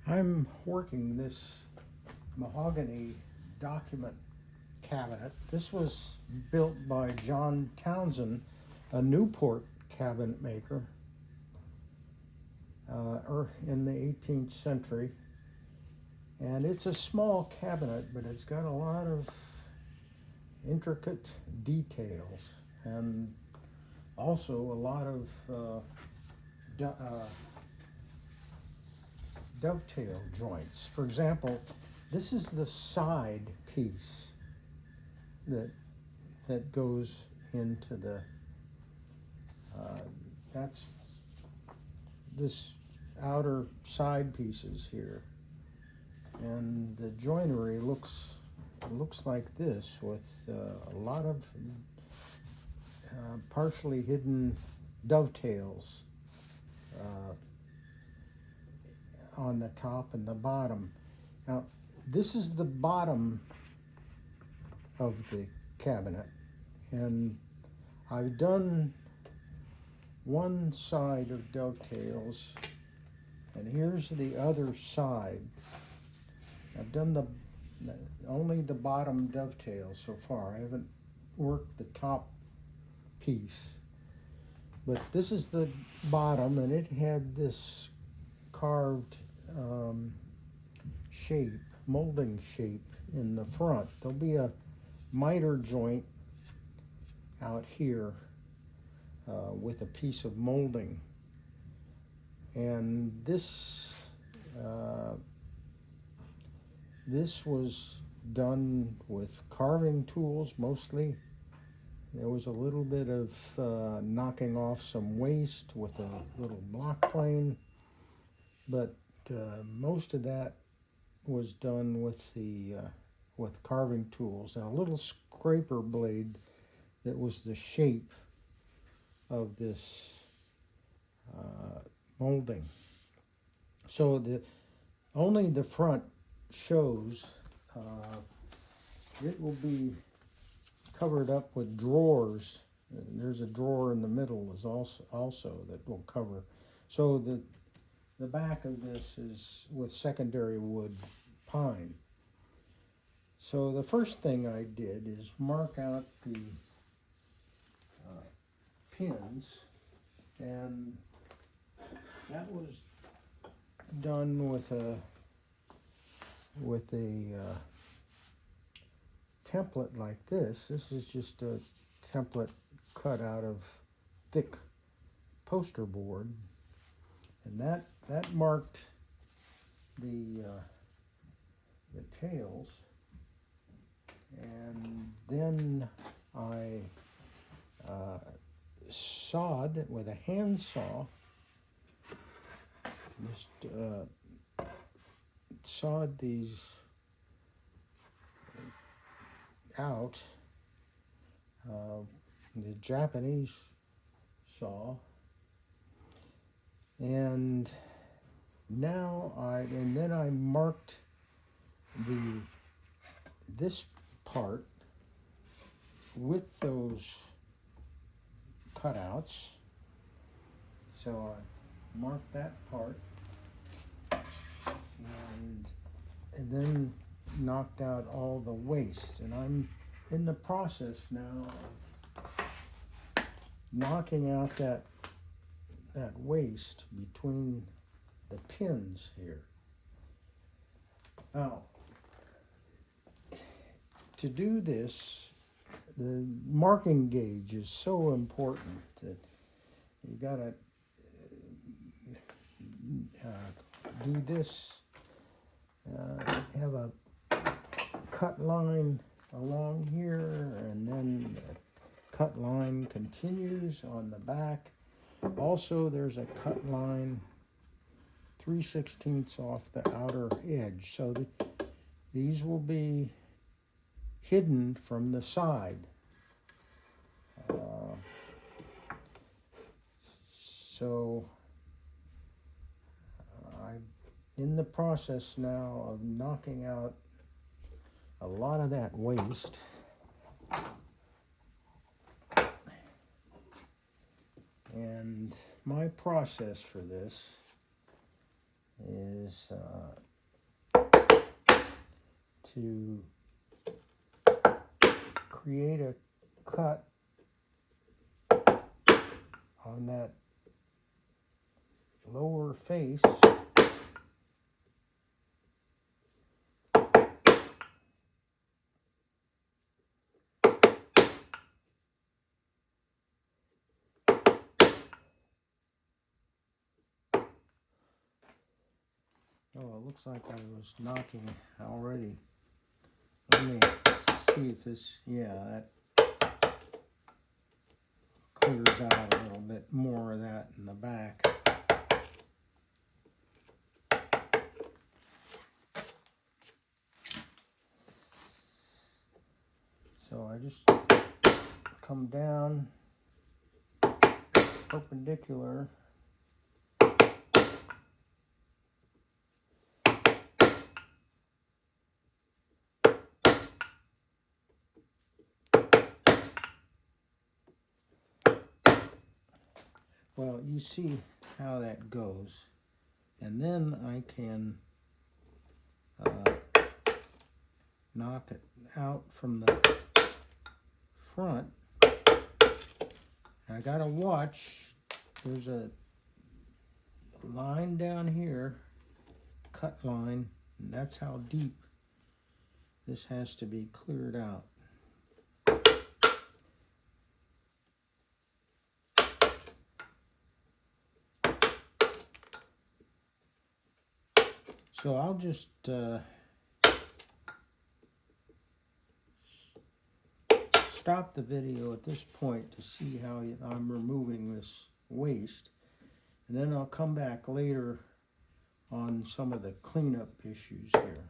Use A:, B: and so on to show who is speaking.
A: I'm working this mahogany document cabinet. This was built by John Townsend, a Newport cabinet maker in the 18th century. And it's a small cabinet, but it's got a lot of intricate details and also a lot of dovetail joints. For example, this is the side piece that goes into the that's this outer side pieces here, and the joinery looks like this with a lot of partially hidden dovetails on the top and the bottom. Now, this is the bottom of the cabinet, and I've done one side of dovetails, and here's the other side. I've done only the bottom dovetail so far. I haven't worked the top piece, but this is the bottom, and it had this carved shape, molding shape in the front. There'll be a miter joint out here with a piece of molding, and this was done with carving tools mostly. There was a little bit of knocking off some waste with a little block plane, but most of that was done with with carving tools and a little scraper blade that was the shape of this molding. So only the front shows. It will be covered up with drawers. There's a drawer in the middle is also that will cover. So the back of this is with secondary wood, pine. So the first thing I did is mark out the pins, and that was done with a template like this. This is just a template cut out of thick poster board, and that marked the tails, and then I sawed with a handsaw. Just sawed these out. The Japanese saw, and then I marked this part with those cutouts. So I marked that part, and then knocked out all the waste, and I'm in the process now of knocking out that waste between the pins here. Now, to do this, the marking gauge is so important that you gotta do this. Have a cut line along here, and then the cut line continues on the back. Also, there's a cut line 3/16 off the outer edge, so these will be hidden from the side. So I'm in the process now of knocking out a lot of that waste. And my process for this is to create a cut on that lower face. Oh, it looks like I was knocking already. Let me see if this, yeah, that clears out a little bit more of that in the back. So I just come down perpendicular. Well, you see how that goes. And then I can knock it out from the front. I gotta watch, there's a line down here, cut line, and that's how deep this has to be cleared out. So I'll just stop the video at this point to see how I'm removing this waste, and then I'll come back later on some of the cleanup issues here.